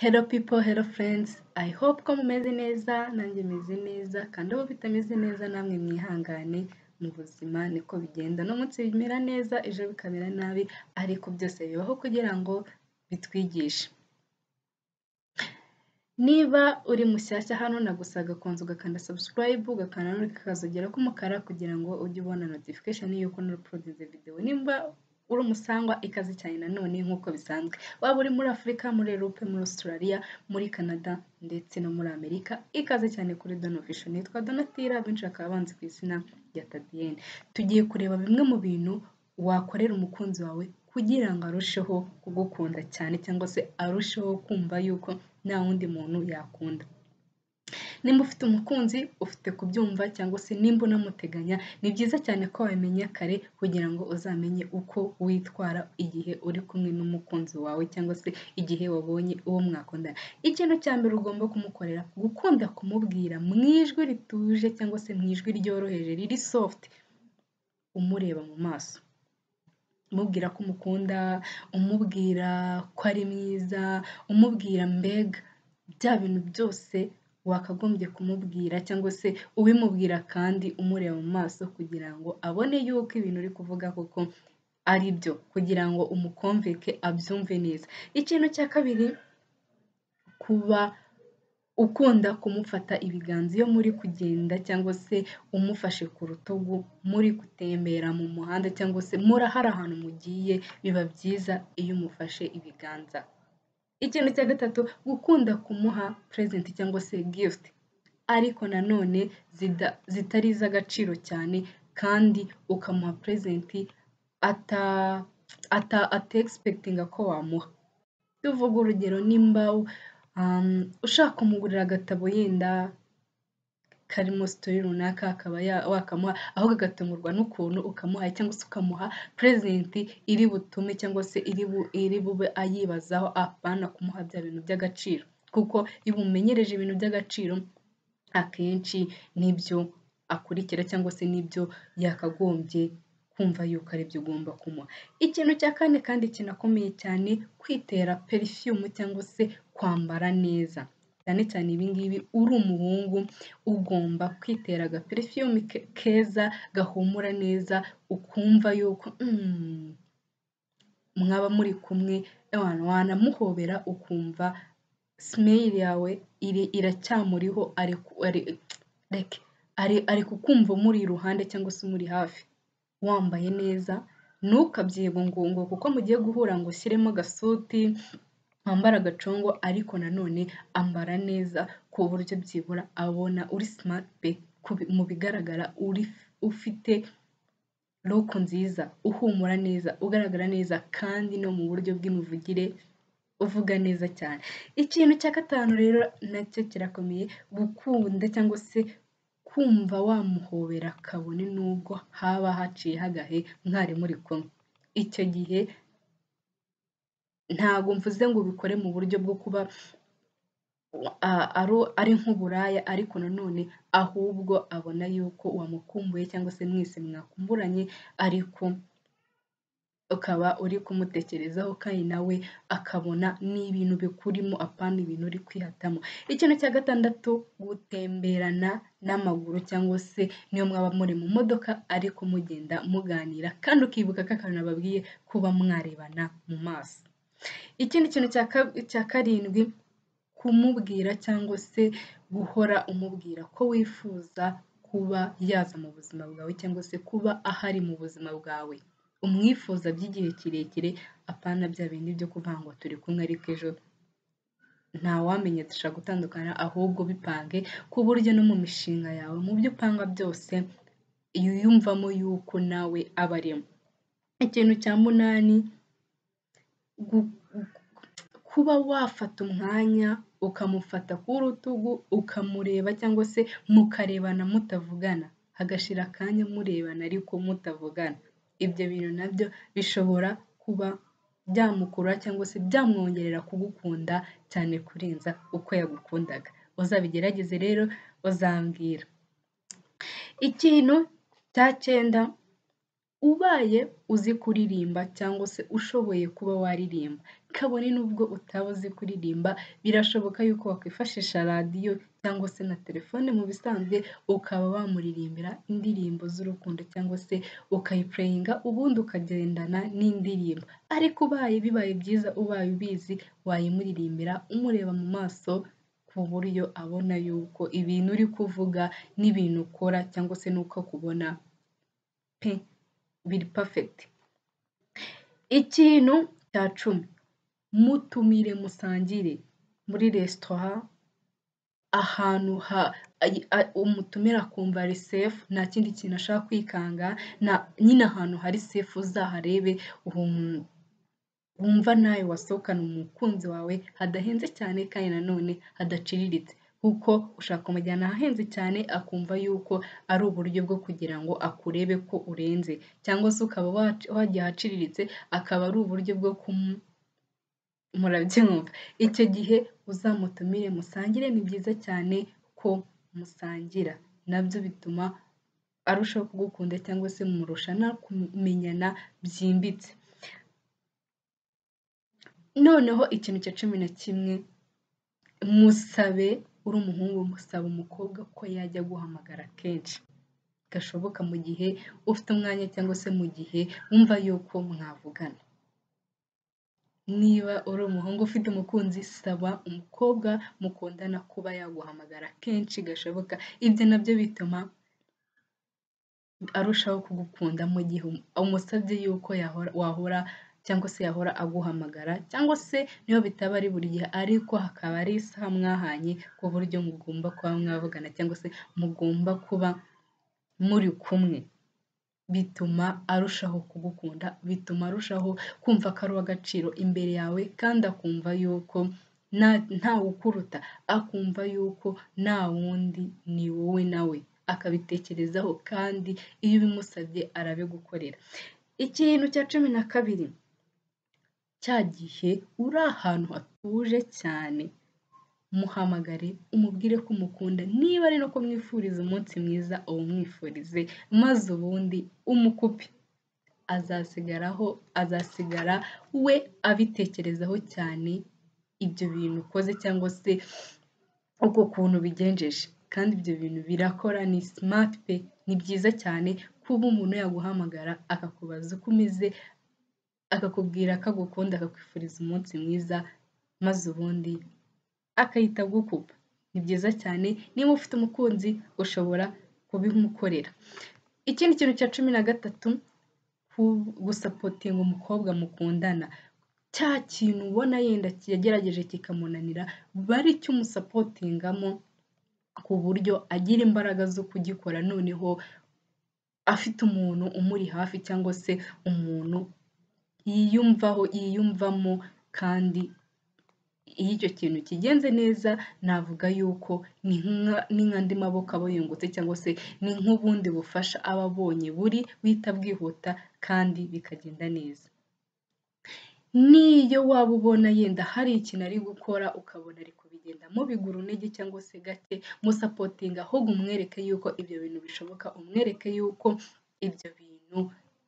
Hello people, hello friends. I hope ko mumeze neza, nanjye meze neza, kandi abo bitameze neza namwe mwihangane, mu buzima niko bigenda. No munsi bimera neza, ejo bikamera nabi, ariko byose bibaho kugira ngo bitwigishe. Niba uri mushyashya hano nagusaga konza ugakanda subscribe, ugakanda n'akazogera k'umukara kugira ngo ujye ubona notification y'uko n'uploadinze video. Nimba uri umusangwa ikaze cyane nanone nk'uko bisanzwe. Waba uri muri Afurika, muri Europe, muri Australia, muri Canada ndetse no muri Amerika, ikaze cyane kuri Don Official. Nitwa Donatira, benshi bakaba banzi ku izina rya Tadienne. Tugiye kureba bimwe mu bintu wakorera umukunzi wawe kugira ngo arusheho kugukunda cyane cyangwa se arusheho kumva yuko nta wundi muntu yakunda. Nimba ufite umukunzi ufite kubyumva cyangwa se nimba unamuteganya, ni byiza cyane ko wamenya kare kugira ngo uzamenye uko witwara igihe uri kumwe n'umukunzi wawe cyangwa se igihe wabonye uwo mwakundana. Ikintu cya mbere ugomba kumukorera, gukunda kumubwira mu ijwi rituje cyangwa se mu ijwi ryoroheje riri soft, umureba mu maso. Umubwira ko umukunda, umubwira ko ari mwiza, umubwira mbega bya bintu byose wakagombye kumubwira cyangwa se ubimubwira kandi umureba mu maso kugira ngo abone yuko ibintu uri kuvuga koko ari byo, kugira ngo umukonveke abyumve neza. Ikintu cya kabiri, kuba ukunda kumufata ibiganza iyo muri kugenda cyangwa se umufashe ku rutugu muri gutembera mu muhanda cyangwa se hari ahantu mugiye, biba byiza iyo umufashe ibiganza. Ikintu cya gatatu, gukunda kumuha present cyangwa se gift, ariko nanone zitari iz'agaciro cyane, kandi ukamuha present expectinga ko wamuha. Tuvuga urugero, nimba ushaka kumugurira agatabo yenda karimo story runaka, akaba wakamuha, aho gagatungurwa n'ukuntu ukamuha cyangwa se ukamuha present iri butume cyangwa se iri bube ayibazaho, apana kumuha bya bintu by'agaciro, kuko iyo umenyereje ibintu by'agaciro akenshi nibyo akurikira cyangwa se nibyo yakagombye kumva yuko ari byo ugomba kumuha. Ikintu cya kane kandi kinakomeye cyane, kwitera perfume cyangwa se kwambara neza. Cyane cyane ibi ngibi uri umuhungu ugomba kwitera aga perfume keza gahumura neza, ukumva yuko mwaba muri kumwe, wanamuhobera ukumva smile yawe iracyamuriho, ari kukumva muri iruhande cyangwa se muri hafi. Wambaye neza, ntukabyigungungo kuko mugiye guhura ngo ushyiremo agasuti, wambara agacongo, ariko nanone ambara neza ku buryo byibura abona uri smart mu bigaragara, ufite look nziza, uhumura neza, ugaragara neza, kandi no mu buryo bw'imivugire uvuga neza cyane. Ikintu cya gatanu rero nacyo kirakomeye, gukunda cyangwa se kumva wamuhobera kabone nubwo haba haciye hagahe mwari muri kumwe. Icyo gihe ntabwo mvuze ngo ubikore mu buryo bwo kuba ari nk'uburaya, ariko nanone ahubwo abona yuko wamukumbuye cyangwa se mwese mwakumburanye, ariko ukaba uri kumutekerezaho kandi nawe akabona n'ibintu bikurimo, apana ibintu uri kwihatamo. Ikintu cya gatandatu, gutemberana n'amaguru cyangwa se niyo mwaba muri mu modoka ariko mugenda muganira, kandi ukibuka ko akantu nababwiye, kuba mwarebana mu maso. Ikindi kintu cya karindwi, kumubwira cyangwa se guhora umubwira ko wifuza kuba yaza mu buzima bwawe cyangwa se kuba ahari mu buzima bwawe. Umwifuza by'igihe kirekire, apana bya bindi byo kuvuga ngo turi kumwe ariko ejo ntawamenya dushaka gutandukana, ahubwo bipange ku buryo no mu mishinga yawe, mu byo upanga byose, yiyumvamo yuko nawe aba arimo. Ikintu cya munani, kuba wafata umwanya ukamufata ku rutugu ukamureba cyangwa se mukarebana mutavugana, hagashira akanya murebana ariko mutavugana. Ibyo bintu nabyo bishobora kuba byamukurura cyangwa se byamwongerera kugukunda cyane kurenza uko yagukundaga. Uzabigerageze rero uzambwira. Ikintu cya cyenda, ubaye uzi kuririmba cyangwa se ushoboye kuba waririmba, kabone n'ubwo utaba uzi kuririmba, birashoboka yuko wakwifashisha radiyo cyangwa se na telefone mu bisanzwe, ukaba wamuririmbira indirimbo z'urukundo cyangwa se ukayipureyinga ubundi ukagendana n'indirimbo, ariko bibaye byiza ubaye ubizi wayimuririmbira umureba mu maso ku buryo abona yuko ibintu uri kuvuga n'ibintu ukora cyangwa se n'uko akubona pe biri perfect. Ikintu cya 10, mutumire musangire muri resitora, ahantu umutumira akumva ari safe, nta kindi kintu ashaka kwikanga, nyine ahantu hari safe uzaharebe, wumva nawe wasohokana umukunzi wawe hadahenze cyane kandi nanone hadaciriritse, kuko ushaka kumujyana ahahenze cyane akumva yuko ari uburyo bwo kugira ngo akurebe ko urenze, cyangwa se ukaba wajya ahaciriritse akaba ari uburyo bwo murabyumva. Icyo gihe uzamutumire musangire, ni byiza cyane ko musangira, nabyo bituma arushaho kugukunda cyangwa se murushana kumenyana byimbitse. Noneho ikintu cya 11, musabe, uri umuhungu musaba umukobwa ko yajya guhamagara kenshi gashoboka mu gihe ufite umwanya cyangwa se mu gihe wumva yuko mwavugana. Niba uri umuhungu ufite umukunzi, saba umukobwa mukundana kuba yaguhamagara kenshi gashoboka, ibyo nabyo bituma arushaho kugukunda mu gihe umusabye yuko wahora cyangwa se yahora aguhamagara, cyangwa se niyo bitaba ari buri gihe ariko hakaba ari isaha mwahanye ku buryo mugomba kuba mwavugana cyangwa se mugomba kuba muri kumwe, bituma arushaho kugukunda, bituma arushaho kumva ko ari uw'agaciro imbere yawe, kandi akumva yuko ntawe ukuruta, akumva yuko nta wundi ni wowe nawe, akabitekerezaho kandi iyo ubimusabye arabigukorera. Ikintu cya 12, cya gihe uri ahantu hatuje cyane, muhamagare umubwire ko umukunda, niba ari no kumwifuriza umunsi mwiza umwifurize, maze ubundi umukupe, azasigara we abitekerezaho cyane ibyo bintu ukoze cyangwa se uko kuntu bigenjeje, kandi ibyo bintu birakora, ni smart pe, ni byiza cyane kuba umuntu yaguhamagara akakubaza uko umeze, akakubwira ko agukunda, akakwifuriza umunsi mwiza, maze ubundi akahita agukupa. Ni byiza cyane, niba ufite umukunzi ushobora kubimukorera. Ikindi kintu cya 13, gusapotinga umukobwa mukundana, cya kintu ubona yenda yagerageje kikamunanira, bari cyo umusapotingamo ku buryo agira imbaraga zo kugikora, noneho afite umuntu umuri hafi cyangwa se umuntu yiyumvamo, kandi iyo icyo kintu kigenze neza, navuga yuko ni nk'andi maboko aba yungutse cyangwa se ni nk'ubundi bufasha aba abonye buhita bwihuta kandi bikagenda neza. Niyo waba ubona yenda hari ikintu ari gukora ukabona ari kubigendamo bigura intege cyangwa se gake, musapotinga, ahubwo umwereke yuko ibyo bintu bishoboka, umwereke yuko ibyo bintu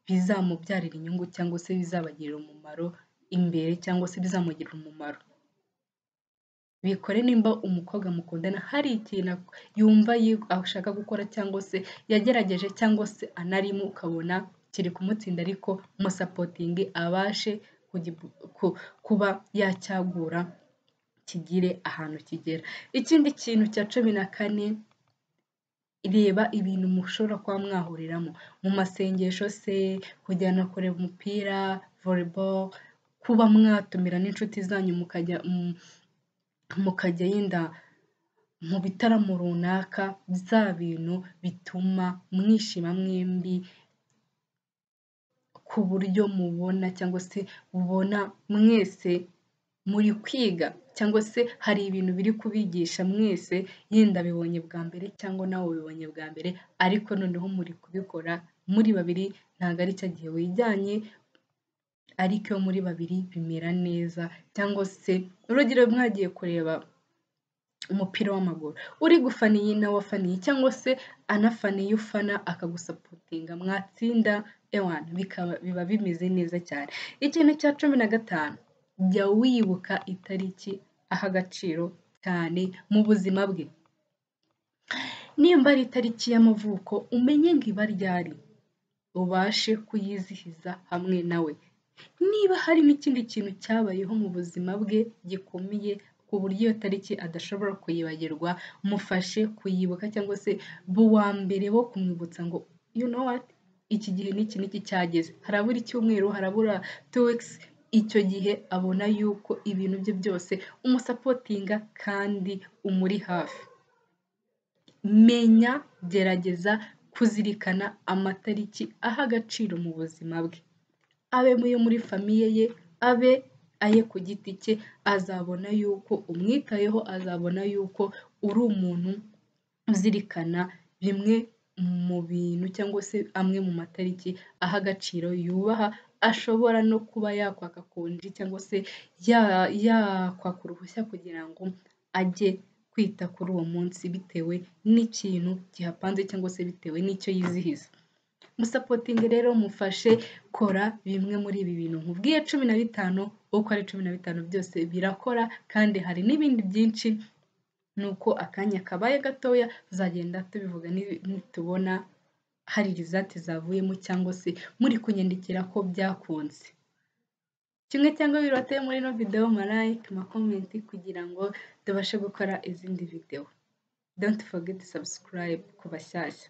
bizamubyarira inyungu cyangwa se bizabagirira umumaro imbere cyangwa se bizamugirira umumaro. Bikore nimba umukobwa mukundana hari ikintu yumva ashaka gukora cyangwa se yagerageje cyangwa se anarimo ukabona kiri kumutsinda, ariko musapotinge abashe kuba yacyagura kigire ahantu kigera. Ikindi kintu cya 14, reba ibintu mushobora kuba mwahuriramo mu masengesho se, kujyana kureba umupira, volleyball, kuba mwatumira n'inshuti zanyu mukajya yenda mu bitaramo runaka, bya bintu bituma mwishima mwembi ku buryo mubona cyangwa se ubona mwese muri kwiga, cyangwa se hari ibintu biri kubigisha mwese, yenda bibonye bwa mbere cyangwa nawe ubibonye bwa mbere, ariko noneho muri kubikora muri babiri, ntabwo ari cya gihe wijyanye, ariko iyo muri babiri bimera neza. Cyangwa se urugero mwagiye kureba umupira w'amaguru, uri gufaniye nawe wafaniye, cyangwa se anafana iyo ufana akagusapotinga mwatsinda ewana biba bimeze neza cyane. Ikintu cya 15 jya wibuka itariki aha agaciro cyane mu buzima bwe. Nimba ari itariki y'amavuko umenye ngo iba ryari ubashe kuyizihiza hamwe nawe. Niba hari n'ikindi kintu cyabayeho mu buzima bwe gikomeye ku buryo iyo tariki adashobora kuyibagirwa, mufashe kuyibuka cyangwa se buwa mbere wo kumwibutsa ngo you know what, iki gihe n'iki cyageze, harabura icyumweru, harabura 2 weeks, icyo gihe abona yuko ibintu bye byose umusapotinga kandi umuri hafi. Menya, gerageza kuzirikana amatariki aha agaciro mu buzima bwe, abe muri famiye ye, abe aye ku giti cye, azabona yuko umwitayeho, azabona yuko uri umuntu uzirikana bimwe mu bintu cyangwa se amwe mu matariki aha agaciro yubaha, ashobora no kuba yakwaka konji cyangwa se yakwaka uruhushya kugira ngo ajye kwita kuri uwo munsi bitewe n'ikintu kihapanze cyangwa se bitewe n'icyo yizihiza. Musapotinge rero, mufashe, kora bimwe muri ibi bintu nkubwiye 15, uko ari 15 byose birakora kandi hari n'ibindi byinshi, nuko akanya kabaye gatoya tuzagenda tubivuga nitubona hari result zavuyemo cyangwa se muri kunyandikira ko byakunze. Kimwe cyangwa bibiri wateye muri ino video, like, comment kugira ngo tubashe gukora izindi video. Don't forget to subscribe ku bashyashya.